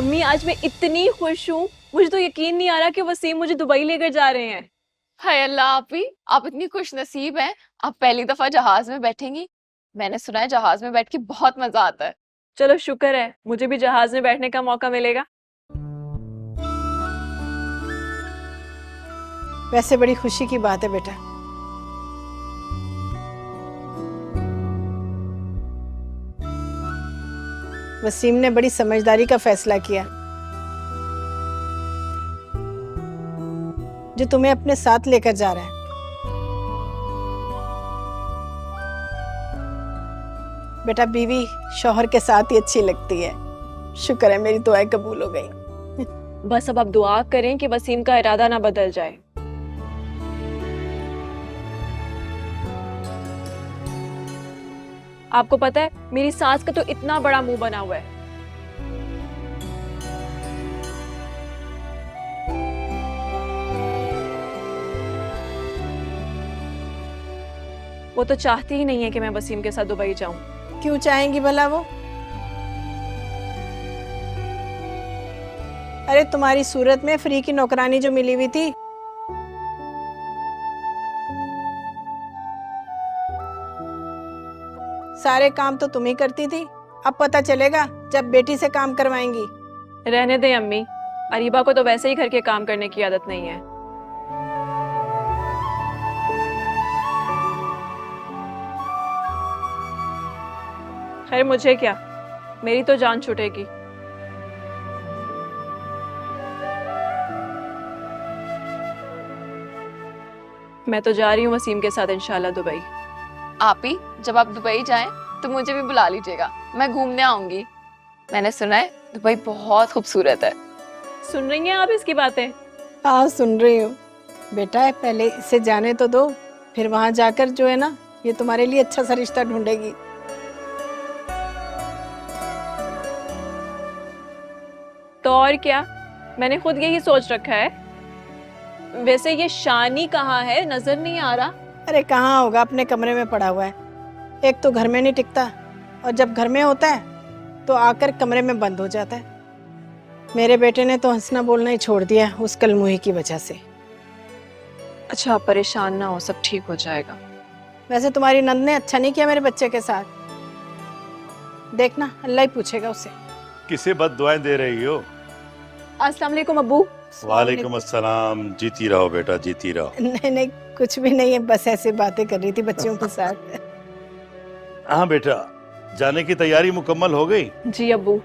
अम्मी आज मैं इतनी खुश हूँ, मुझे तो यकीन नहीं आ रहा कि वसीम मुझे दुबई लेकर जा रहे हैं। हाय अल्लाह आपी, आप इतनी खुश नसीब हैं। आप पहली दफा जहाज में बैठेंगी। मैंने सुना है जहाज में बैठ के बहुत मजा आता है। चलो शुक्र है मुझे भी जहाज में बैठने का मौका मिलेगा। वैसे बड़ी खुशी की बात है बेटा। वसीम ने बड़ी समझदारी का फैसला किया जो तुम्हें अपने साथ लेकर जा रहा है। बेटा बीवी शौहर के साथ ही अच्छी लगती है। शुक्र है मेरी दुआएं कबूल हो गई। बस अब आप दुआ करें कि वसीम का इरादा ना बदल जाए। आपको पता है मेरी सास का तो इतना बड़ा मुंह बना हुआ है। वो तो चाहती ही नहीं है कि मैं वसीम के साथ दुबई जाऊं। क्यों चाहेंगी भला वो? अरे तुम्हारी सूरत में फ्री की नौकरानी जो मिली हुई थी, सारे काम तो तुम ही करती थी। अब पता चलेगा जब बेटी से काम करवाएंगी। रहने दें अम्मी, अरीबा को तो वैसे ही घर के काम करने की आदत नहीं है। खैर मुझे क्या, मेरी तो जान छूटेगी। मैं तो जा रही हूँ वसीम के साथ इंशाल्लाह दुबई। आपी जब आप दुबई जाएं तो मुझे भी बुला लीजिएगा, मैं घूमने आऊंगी। मैंने सुना है दुबई बहुत खूबसूरत है। सुन रही हैं आप इसकी बातें? हाँ सुन रही हूँ बेटा। पहले इसे जाने तो दो, फिर वहां जाकर जो है ना, ये तुम्हारे लिए अच्छा सा रिश्ता ढूंढेगी। तो और क्या, मैंने खुद यही सोच रखा है। वैसे ये शानी कहाँ है, नजर नहीं आ रहा। अरे कहाँ होगा, अपने कमरे में पड़ा हुआ है। एक तो घर में नहीं टिकता, और जब घर में होता है तो आकर कमरे में बंद हो जाता है। मेरे बेटे ने तो हंसना बोलना ही छोड़ दिया है उस कलमुही की वजह से। अच्छा आप परेशान ना हो, सब ठीक हो जाएगा। वैसे तुम्हारी नंद ने अच्छा नहीं किया मेरे बच्चे के साथ। देखना अल्लाह ही पूछेगा उससे। किसे बद दुआएं दे रही हो? अस्सलाम वालेकुम अब्बू। वालेकुम अस्सलाम। जीती रहो बेटा, जीती रहो। नहीं नहीं कुछ भी नहीं है, बस ऐसे बातें कर रही थी बच्चों के साथ। हाँ बेटा, जाने की तैयारी मुकम्मल हो गई? जी अब्बू।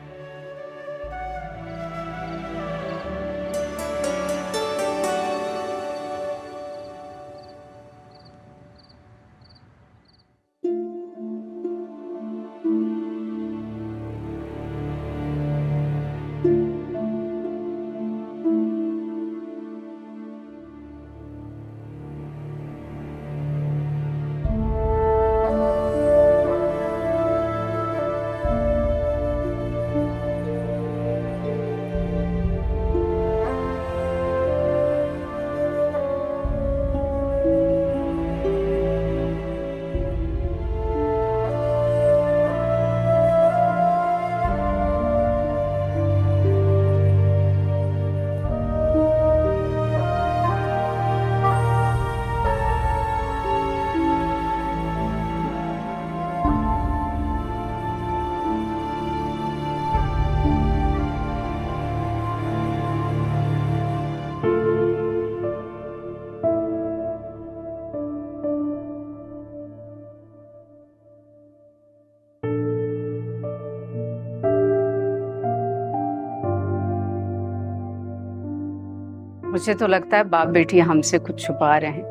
मुझे तो लगता है बाप बेटी हमसे कुछ छुपा रहे हैं।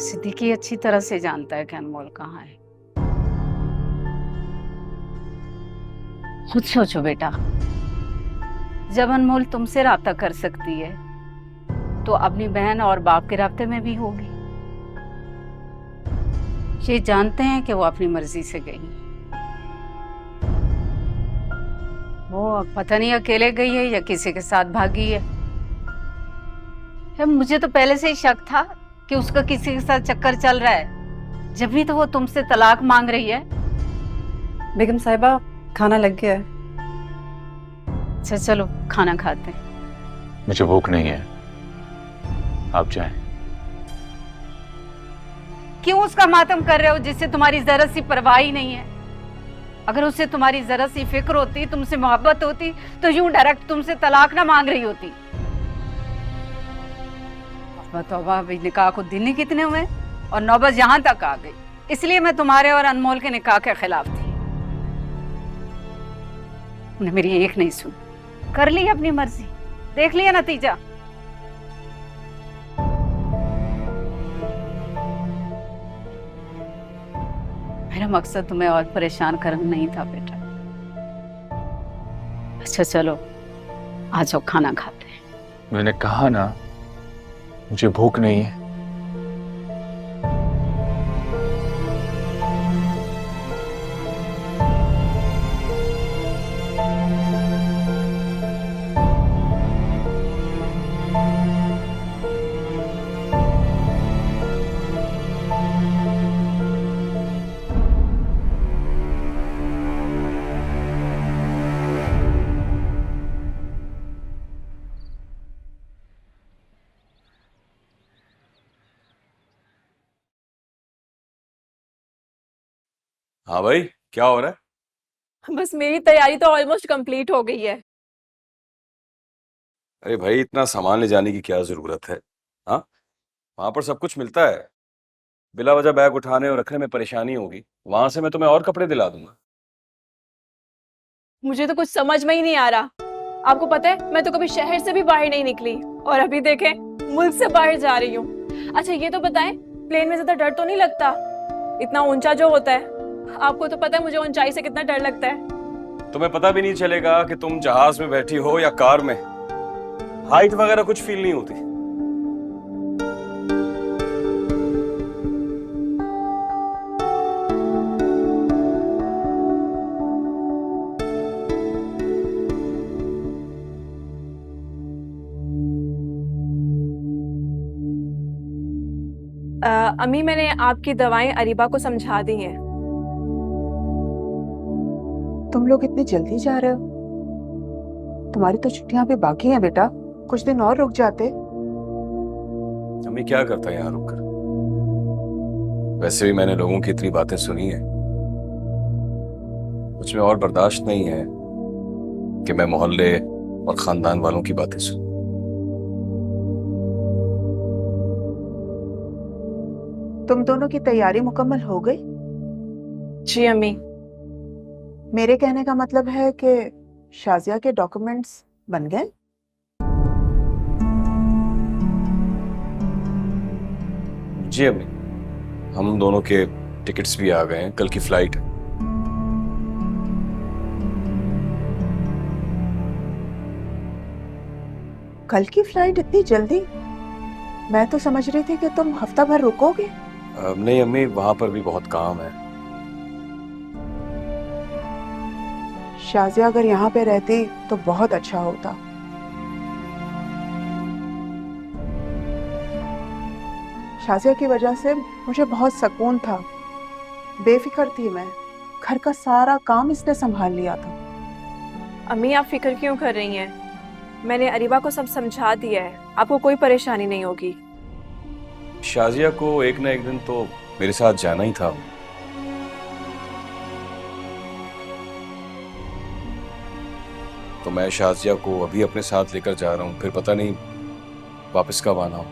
सिद्दीकी अच्छी तरह से जानता है कि अनमोल कहाँ है। खुद सोचो बेटा, जब अनमोल तुमसे राब्ता कर सकती है तो अपनी बहन और बाप के राब्ते में भी होगी। ये जानते हैं कि वो अपनी मर्जी से गई। वो पता नहीं अकेले गई है या किसी के साथ भागी है। मुझे तो पहले से ही शक था कि उसका किसी के साथ चक्कर चल रहा है, जब भी तो वो तुमसे तलाक मांग रही है। बेगम साहिबा खाना लग गया है। अच्छा चलो खाना खाते हैं। मुझे भूख नहीं है, आप जाएं। क्यों उसका मातम कर रहे हो जिससे तुम्हारी जरा सी परवाह ही नहीं है? अगर उसे तुम्हारी जरा सी फिक्र होती, तुमसे मोहब्बत होती, तो यूं डायरेक्ट तुमसे तलाक ना मांग रही होती। तौबा, अभी निकाह को दिन ही कितने हुए और नौबत यहां तक आ गई। इसलिए मैं तुम्हारे और अनमोल के निकाह के खिलाफ थी। उन्हें मेरी एक नहीं सुनी, कर ली अपनी मर्जी, देख लिया नतीजा। मेरा मकसद तुम्हें और परेशान करना नहीं था बेटा। अच्छा चलो आ जाओ, खाना खाते हैं। मैंने कहा ना मुझे भूख नहीं है। हाँ भाई, क्या हो रहा है? बस मेरी तैयारी तो ऑलमोस्ट कंप्लीट हो गई है। अरे भाई, इतना सामान ले जाने की क्या जरूरत है? हाँ, वहां पर सब कुछ मिलता है। बिला वजह बैग उठाने और रखने में परेशानी होगी, वहां से मैं तुम्हें और कपड़े दिला दूंगा। मुझे तो कुछ समझ में ही नहीं आ रहा। आपको पता है, मैं तो कभी शहर से भी बाहर नहीं निकली और अभी देखें मुल्क से बाहर जा रही हूँ। अच्छा ये तो बताएं, प्लेन में ज्यादा डर तो नहीं लगता? इतना ऊंचा जो होता है, आपको तो पता है मुझे ऊंचाई से कितना डर लगता है। तुम्हें पता भी नहीं चलेगा कि तुम जहाज में बैठी हो या कार में। हाइट वगैरह कुछ फील नहीं होती। अम्मी, मैंने आपकी दवाएं अरीबा को समझा दी हैं। तुम लोग इतनी जल्दी जा रहे हो? तुम्हारी तो छुट्टियां अभी बाकी हैं बेटा, कुछ दिन और रुक जाते। अम्मी क्या करता है यहाँ रुककर? वैसे भी मैंने लोगों की इतनी बातें सुनी है, मुझ में और बर्दाश्त नहीं है कि मैं मोहल्ले और खानदान वालों की बातें सुनूं। तुम दोनों की तैयारी मुकम्मल हो गई? जी अम्मी। मेरे कहने का मतलब है कि शाजिया के डॉक्यूमेंट्स बन गए? जी अम्मी, हम दोनों के टिकट्स भी आ गए हैं, कल की फ्लाइट है। कल की फ्लाइट इतनी जल्दी? मैं तो समझ रही थी कि तुम हफ्ता भर रुकोगे। नहीं अम्मी, वहां पर भी बहुत काम है। शाजिया अगर यहाँ पे रहती तो बहुत अच्छा होता। शाजिया की वजह से मुझे बहुत सुकून था, बेफिक्र थी मैं। घर का सारा काम इसने संभाल लिया था। अम्मी आप फिक्र क्यों कर रही हैं? मैंने अरीबा को सब समझा दिया है, आपको कोई परेशानी नहीं होगी। शाजिया को एक ना एक दिन तो मेरे साथ जाना ही था। तो मैं शाजिया को अभी अपने साथ लेकर जा रहा हूँ, फिर पता नहीं वापस कब आना हो।